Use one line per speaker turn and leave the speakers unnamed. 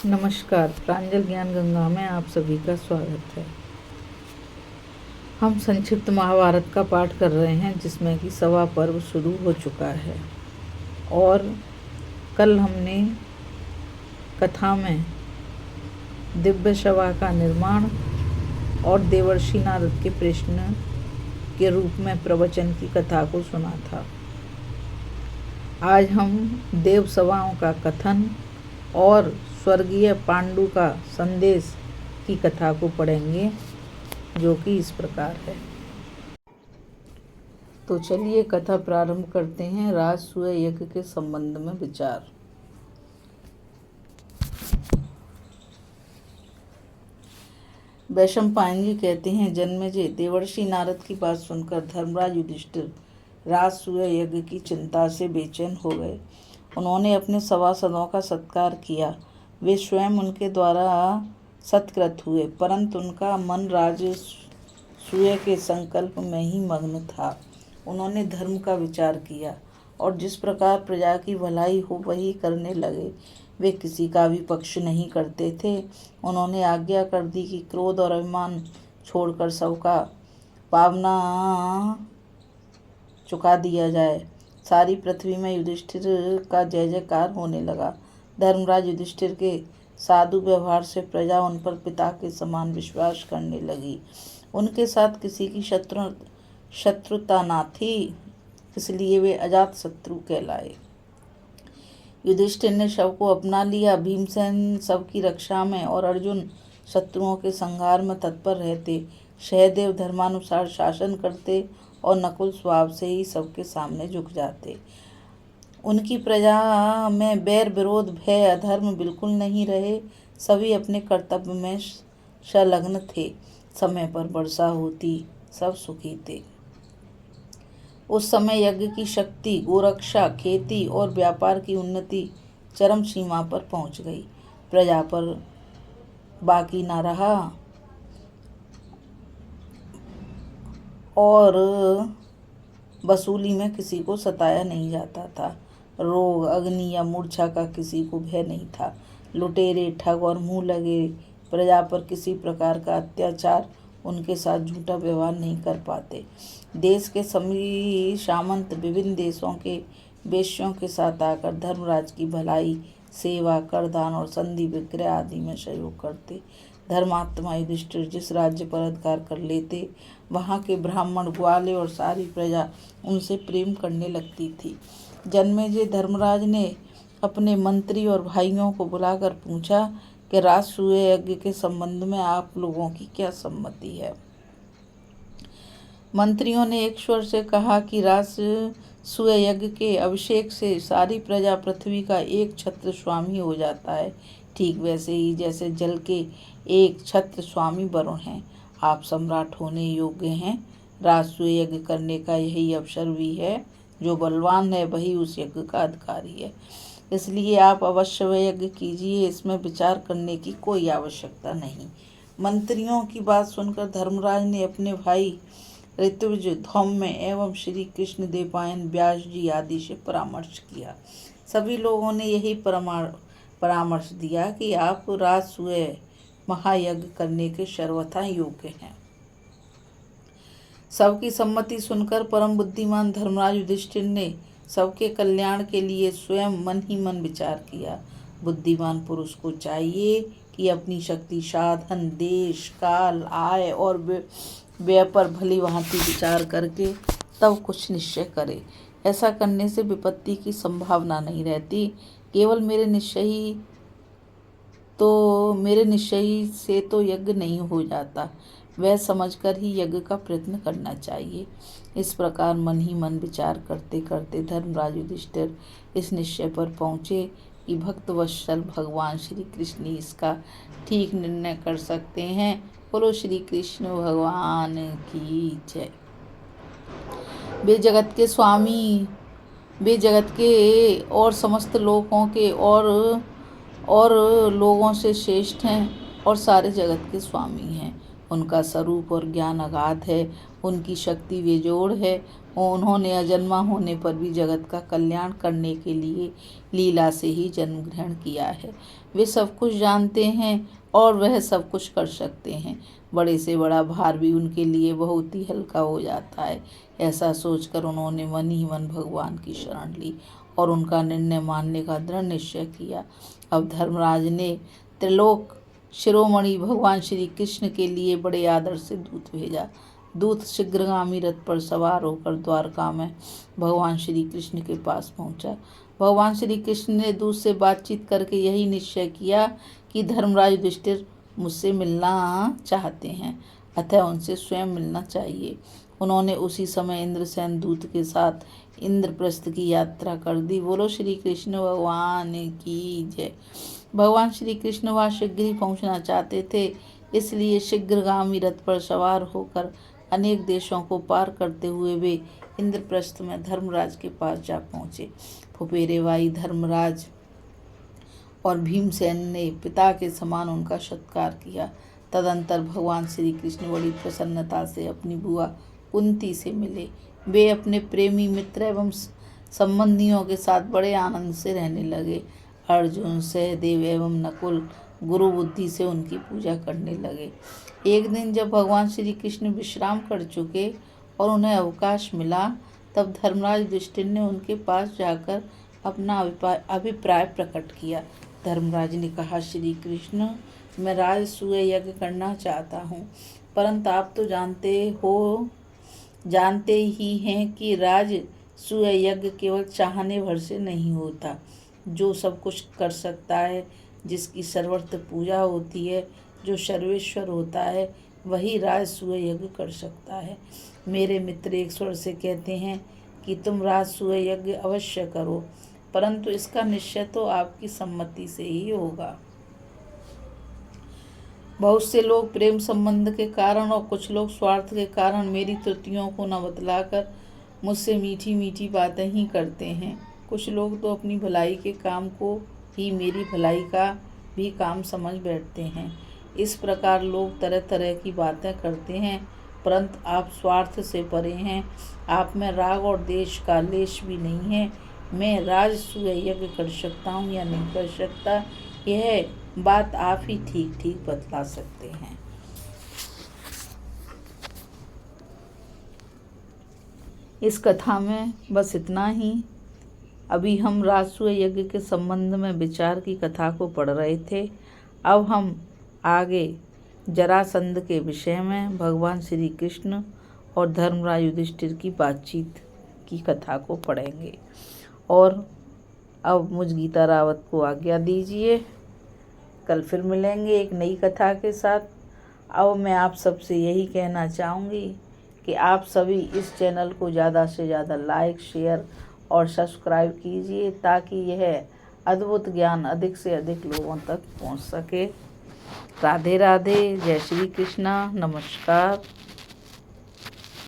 नमस्कार, प्रांजल ज्ञान गंगा में आप सभी का स्वागत है। हम संक्षिप्त महाभारत का पाठ कर रहे हैं, जिसमें कि सवा पर्व शुरू हो चुका है। और कल हमने कथा में दिव्य शवा का निर्माण और देवर्षि नारद के प्रश्न के रूप में प्रवचन की कथा को सुना था। आज हम देव सभाओं का कथन और स्वर्गीय पांडु का संदेश की कथा को पढ़ेंगे, जो कि इस प्रकार है। तो चलिए कथा प्रारंभ करते हैं। राजसूय यज्ञ के संबंध में विचार। वैशंपायन जी कहते हैं, जन्मेजय देवर्षि नारद की बात सुनकर धर्मराज युधिष्ठिर राजसूय यज्ञ की चिंता से बेचैन हो गए। उन्होंने अपने सभासदों का सत्कार किया। वे स्वयं उनके द्वारा सत्कृत हुए, परंतु उनका मन राजसूय के संकल्प में ही मग्न था। उन्होंने धर्म का विचार किया और जिस प्रकार प्रजा की भलाई हो वही करने लगे। वे किसी का भी पक्ष नहीं करते थे। उन्होंने आज्ञा कर दी कि क्रोध और अभिमान छोड़कर सबका पावना चुका दिया जाए। सारी पृथ्वी में युधिष्ठिर का जय जयकार होने लगा। धर्मराज युधिष्ठिर के साधु व्यवहार से प्रजा उन पर पिता के समान विश्वास करने लगी। उनके साथ किसी की शत्रुता न थी, इसलिए वे अजात शत्रु कहलाए। युधिष्ठिर ने शव को अपना लिया। भीमसेन सबकी रक्षा में और अर्जुन शत्रुओं के संहार में तत्पर रहते। सहदेव धर्मानुसार शासन करते और नकुल स्वभाव से ही सबके सामने झुक जाते। उनकी प्रजा में बैर विरोध भय अधर्म बिल्कुल नहीं रहे। सभी अपने कर्तव्य में संलग्न थे। समय पर वर्षा होती, सब सुखी थे। उस समय यज्ञ की शक्ति, गोरक्षा, खेती और व्यापार की उन्नति चरम सीमा पर पहुंच गई। प्रजा पर बाकी न रहा और वसूली में किसी को सताया नहीं जाता था। रोग, अग्नि या मूर्छा का किसी को भय नहीं था। लुटेरे, ठग और मुंह लगे प्रजा पर किसी प्रकार का अत्याचार, उनके साथ झूठा व्यवहार नहीं कर पाते। देश के सभी सामंत विभिन्न देशों के वेश्यों के साथ आकर धर्मराज की भलाई, सेवा, करदान और संधि विक्रय आदि में सहयोग करते। धर्मात्मा युधिष्ठिर जिस राज्य पर अधिकार कर लेते, वहाँ के ब्राह्मण, ग्वाले और सारी प्रजा उनसे प्रेम करने लगती थी। जन्मेजय धर्मराज ने अपने मंत्री और भाइयों को बुलाकर पूछा कि राजसूय यज्ञ के संबंध में आप लोगों की क्या सम्मति है। मंत्रियों ने एक स्वर से कहा कि राजसूय यज्ञ के अभिषेक से सारी प्रजा पृथ्वी का एक छत्र स्वामी हो जाता है, ठीक वैसे ही जैसे जल के एक छत्र स्वामी वरुण हैं। आप सम्राट होने योग्य हैं। राजसूय यज्ञ करने का यही अवसर भी है। जो बलवान है वही उस यज्ञ का अधिकारी है। इसलिए आप अवश्य वह यज्ञ कीजिए, इसमें विचार करने की कोई आवश्यकता नहीं। मंत्रियों की बात सुनकर धर्मराज ने अपने भाई ऋत्विज, धौम्य एवं श्री कृष्ण देवपायन, व्यास जी आदि से परामर्श किया। सभी लोगों ने यही परामर्श दिया कि आप राजसूय महायज्ञ करने के सर्वथा योग्य हैं। सबकी सम्मति सुनकर परम बुद्धिमान धर्मराज युधिष्ठिर ने सबके कल्याण के लिए स्वयं मन ही मन विचार किया। बुद्धिमान पुरुष को चाहिए कि अपनी शक्ति, साधन, देश, काल, आय और व्यय पर भली भांति विचार करके तब कुछ निश्चय करे। ऐसा करने से विपत्ति की संभावना नहीं रहती। केवल मेरे निश्चय से तो यज्ञ नहीं हो जाता, वह समझकर ही यज्ञ का प्रयत्न करना चाहिए। इस प्रकार मन ही मन विचार करते करते धर्मराज युधिष्ठिर इस निश्चय पर पहुँचे कि भक्त वत्सल भगवान श्री कृष्ण ही इसका ठीक निर्णय कर सकते हैं। बोलो श्री कृष्ण भगवान की जय। वे जगत के स्वामी, वे जगत के और समस्त लोगों के और लोगों से श्रेष्ठ हैं और सारे जगत के स्वामी हैं। उनका स्वरूप और ज्ञान अगाध है, उनकी शक्ति बेजोड़ है। उन्होंने अजन्मा होने पर भी जगत का कल्याण करने के लिए लीला से ही जन्म ग्रहण किया है। वे सब कुछ जानते हैं और वह सब कुछ कर सकते हैं। बड़े से बड़ा भार भी उनके लिए बहुत ही हल्का हो जाता है। ऐसा सोचकर उन्होंने मन ही मन भगवान की शरण ली और उनका निर्णय मानने का दृढ़ निश्चय किया। अब धर्मराज ने त्रिलोक शिरोमणि भगवान श्री कृष्ण के लिए बड़े आदर से दूत भेजा। दूत शीघ्रगामी रथ पर सवार होकर द्वारका में भगवान श्री कृष्ण के पास पहुंचा। भगवान श्री कृष्ण ने दूत से बातचीत करके यही निश्चय किया कि धर्मराज युधिष्ठिर मुझसे मिलना चाहते हैं, अतः उनसे स्वयं मिलना चाहिए। उन्होंने उसी समय इंद्रसेन दूत के साथ इंद्रप्रस्थ की यात्रा कर दी। बोलो श्री कृष्ण भगवान की जय। भगवान श्री कृष्ण वहाँ शीघ्र ही पहुँचना चाहते थे, इसलिए शीघ्रगामी रथ पर सवार होकर अनेक देशों को पार करते हुए वे इंद्रप्रस्थ में धर्मराज के पास जा पहुँचे। फुफेरे भाई धर्मराज और भीमसेन ने पिता के समान उनका सत्कार किया। तदंतर भगवान श्री कृष्ण बड़ी प्रसन्नता से अपनी बुआ कुंती से मिले। वे अपने प्रेमी मित्र एवं संबंधियों के साथ बड़े आनंद से रहने लगे। अर्जुन, सहदेव एवं नकुल गुरु बुद्धि से उनकी पूजा करने लगे। एक दिन जब भगवान श्री कृष्ण विश्राम कर चुके और उन्हें अवकाश मिला, तब धर्मराज युधिष्ठिर ने उनके पास जाकर अपना अभिप्राय प्रकट किया। धर्मराज ने कहा, श्री कृष्ण, मैं राजसूय यज्ञ करना चाहता हूँ, परंतु आप तो जानते ही हैं कि राजसूय यज्ञ केवल चाहने भर से नहीं होता। जो सब कुछ कर सकता है, जिसकी सर्वत्र पूजा होती है, जो सर्वेश्वर होता है, वही राजसूय यज्ञ कर सकता है। मेरे मित्र एक स्वर से कहते हैं कि तुम राजसूय यज्ञ अवश्य करो, परंतु इसका निश्चय तो आपकी सम्मति से ही होगा। बहुत से लोग प्रेम संबंध के कारण और कुछ लोग स्वार्थ के कारण मेरी त्रुटियों को न बतलाकर मुझसे मीठी मीठी बातें ही करते हैं। कुछ लोग तो अपनी भलाई के काम को ही मेरी भलाई का भी काम समझ बैठते हैं। इस प्रकार लोग तरह तरह की बातें करते हैं, परंतु आप स्वार्थ से परे हैं। आप में राग और द्वेष का लेश भी नहीं है। मैं राजसूय यज्ञ कर सकता हूँ या नहीं कर सकता, यह बात आप ही ठीक ठीक बतला सकते हैं। इस कथा में बस इतना ही। अभी हम राजसूय यज्ञ के संबंध में विचार की कथा को पढ़ रहे थे। अब हम आगे जरासंध के विषय में भगवान श्री कृष्ण और धर्मराज युधिष्ठिर की बातचीत की कथा को पढ़ेंगे। और अब मुझ गीता रावत को आज्ञा दीजिए। कल फिर मिलेंगे एक नई कथा के साथ। अब मैं आप सबसे यही कहना चाहूँगी कि आप सभी इस चैनल को ज़्यादा से ज़्यादा लाइक, शेयर और सब्सक्राइब कीजिए, ताकि यह अद्भुत ज्ञान अधिक से अधिक लोगों तक पहुंच सके। राधे राधे, जय श्री कृष्णा, नमस्कार।